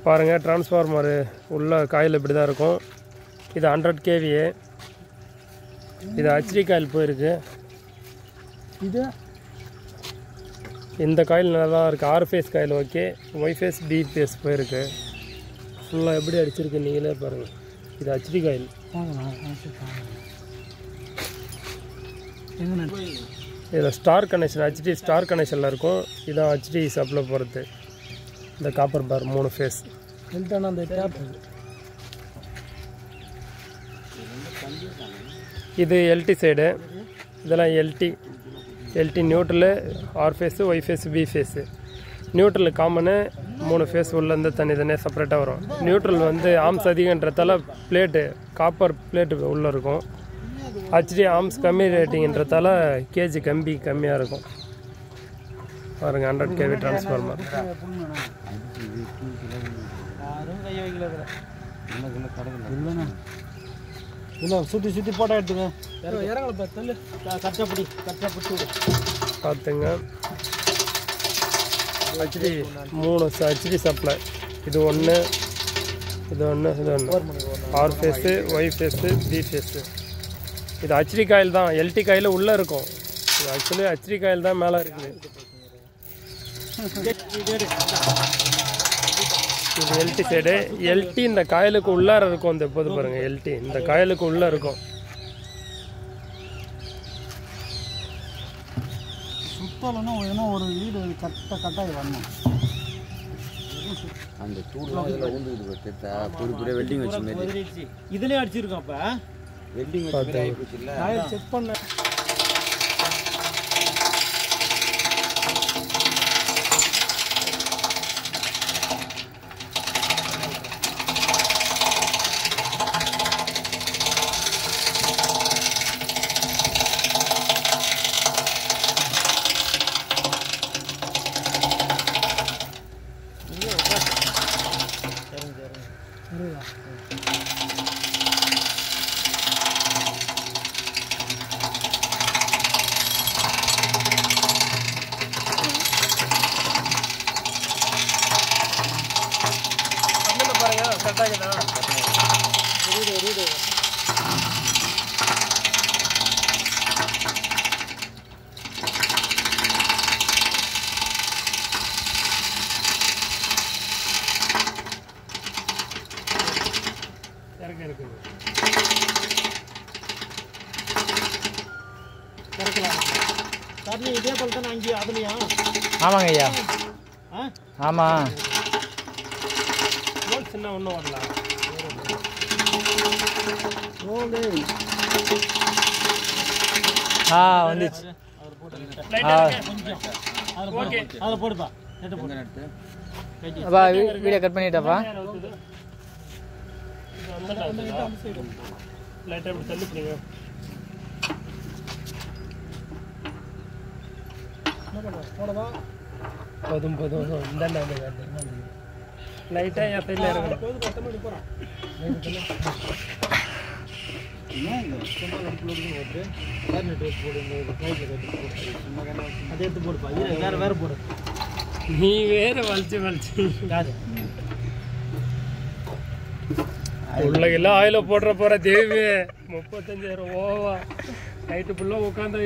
பாருங்கள் டிரான்ஸ்ஃபார்மரு உள்ள காயில் இப்படி தான் இருக்கும். இது 100 kVA. இது ஹெச்டி காயில் போயிருக்கு. இது இந்த காயில் நல்லா இருக்குது. 6 phase coil okay. Y phase B phase போயிருக்கு. ஃபுல்லாக எப்படி அடிச்சிருக்கு நீங்களே பாருங்கள். இது ஹெச்டி காயில். இதில் ஸ்டார் கனெக்ஷன் ஹெச்டி ஸ்டார் கனெக்ஷனில் இருக்கும். இதான் ஹெச்டி சப்ளை போகிறது. இந்த காப்பர் பார் 3 ஃபேஸ். அந்த டேப் இது எல்டி சைடு. இதெல்லாம் LT neutral, R phase, Y phase, B phase. Neutral common 3 phase உள்ளேருந்து தனித்தனியாக செப்பரேட்டாக வரும். நியூட்ரல் வந்து ஆம்ஸ் அதிகன்றதால பிளேட்டு காப்பர் பிளேட்டு உள்ளே இருக்கும். ஹெச்டி ஆம்ஸ் கம்மி ரேட்டிங்கன்றதால கேஜி கம்மியாக இருக்கும். பாருங்கள் 100 kV டிரான்ஸ்ஃபார்மர். இல்லை சுற்றி போட்டோ எடுத்துங்க. பார்த்துங்க ஹெச்டி 3 ஹெச்டி சப்ளை. இது ஒன்று, இது ஒன்று, இது ஒன்று. R phase, Y phase, B phase. இது ஹெச்டி காயில் தான். எல்டி காயில் உள்ளே இருக்கும். இது ஆக்சுவலி ஹெச்டி காயில் தான் மேலே இருக்குது. இது எல்டி சைடு. எல்டி இந்த காயிலுக்கு உள்ளார இருக்கும். இந்த எப்போது பாருங்கள் எல்டி இந்த காயிலுக்கு உள்ளே இருக்கும். சுத்தம்னா ஒரு வீடு கட்டாக வரணும். அந்த தூள்லாம் இதில் ஊந்துக்கிட்டு பெரிய வெல்டிங் வச்சு மாதிரி இதுலேயே அடிச்சிருக்கோம். அப்போ வெல்டிங் வச்சு ஆகி போச்சு இல்லை. செக் பண்ண இதே போல தானே அங்கேயும் அதுலையா? ஆமாங்க ஐயா. ஆமாம். சின்ன ஒன்றும் வரலாம். வந்துச்சு. அதில் போடுப்பா. அப்பா வீடியோ கட் பண்ணிட்டாப்பா. லைட்டாக எப்படி தள்ளிப்பிடிங்க. போதும் இந்த லைட்டாக என் சைடில் இருக்கணும். அதை எடுத்து போடுப்பா. வேறு போடு. நீ வேற வலிச்சு உள்ளக்கெல்லாம் ஆயில போடுற தேவி 35,000 ஓவா. நைட்டு ஃபுல்லாக உட்காந்து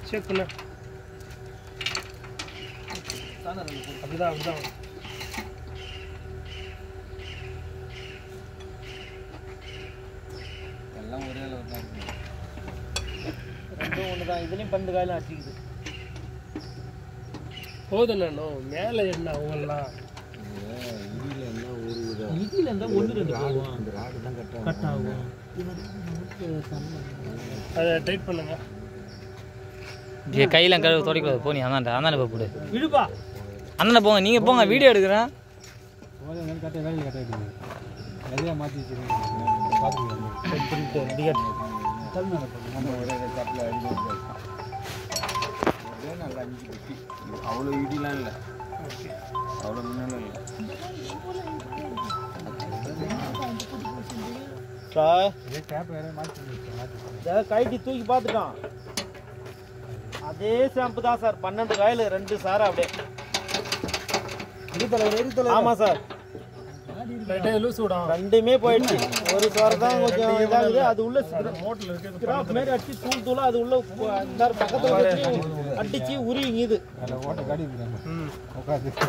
செக் பண்ண. அப்படிதான் எல்லாம் ஒரே அளவு தான். ரெண்டும் ஒன்று தான். இதுலேயும் 12 காயிலும் அடிச்சிக்குது. போதும் நானும் மேலே என்ன அவங்கெல்லாம் இதில் இருந்தால் 1-2 ஆகும். இந்த ராடு தான் கட் ஆகும். அதை டைட் பண்ணுங்க. கையெல்லாம் கழுவு துடைக்கூடாது. போனி அந்தாண்ட போடு. விடுப்பா. அந்தாண்ட போங்க. நீங்கள் போங்க, வீடியோ எடுக்கிறேன். மாற்றி நல்லா 5 குட்டி. அவ்வளோ இடிலாம் இல்லை, அவ்வளோ முன்னாலும் இல்லை. கைட்டி தூக்கி பார்த்துட்டான். அதே ஷாம்பு தான் சார் 12 காயில் 2 சார் அப்படியே ஆமா சார் லைட்டாக லூஸ் விடும். ரெண்டுமே போயிடுச்சு. ஒரு சார் தான் கொஞ்சம் இதாகுது. அது உள்ள மோட்டில் இருக்குது ஸ்கிராப் மாதிரி அடிச்சு தூள் தூளா அது உள்ள இந்த பக்கத்துல வச்சு அடிச்சு உருவிங்குது.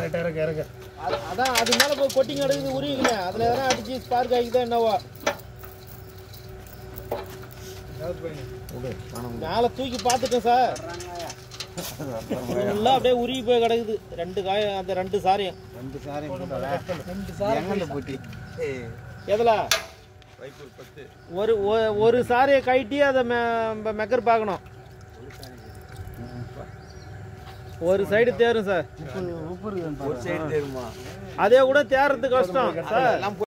லைட்டாக இறக்க அதான் அது மேல போய் கொட்டிங் அடிக்குது உருவிக்கல. அதுல எதனா அடிச்சு ஸ்பார்க் ஆகிதான் என்னவா மேல தூக்கி பார்த்துட்டேன் சார். ஃபுல்லா அப்படியே உருவி போய் கிடக்குது 2 காய். அந்த 2 சாரியும் எதுல ஒரு சாரியை கட்டி அதை மெக்கர் பார்க்கணும். ஒரு சைடு தேரும் சார். ஒரு சைடு தெரியுமா? அதே கூட தேர்றது கஷ்டம் சார்.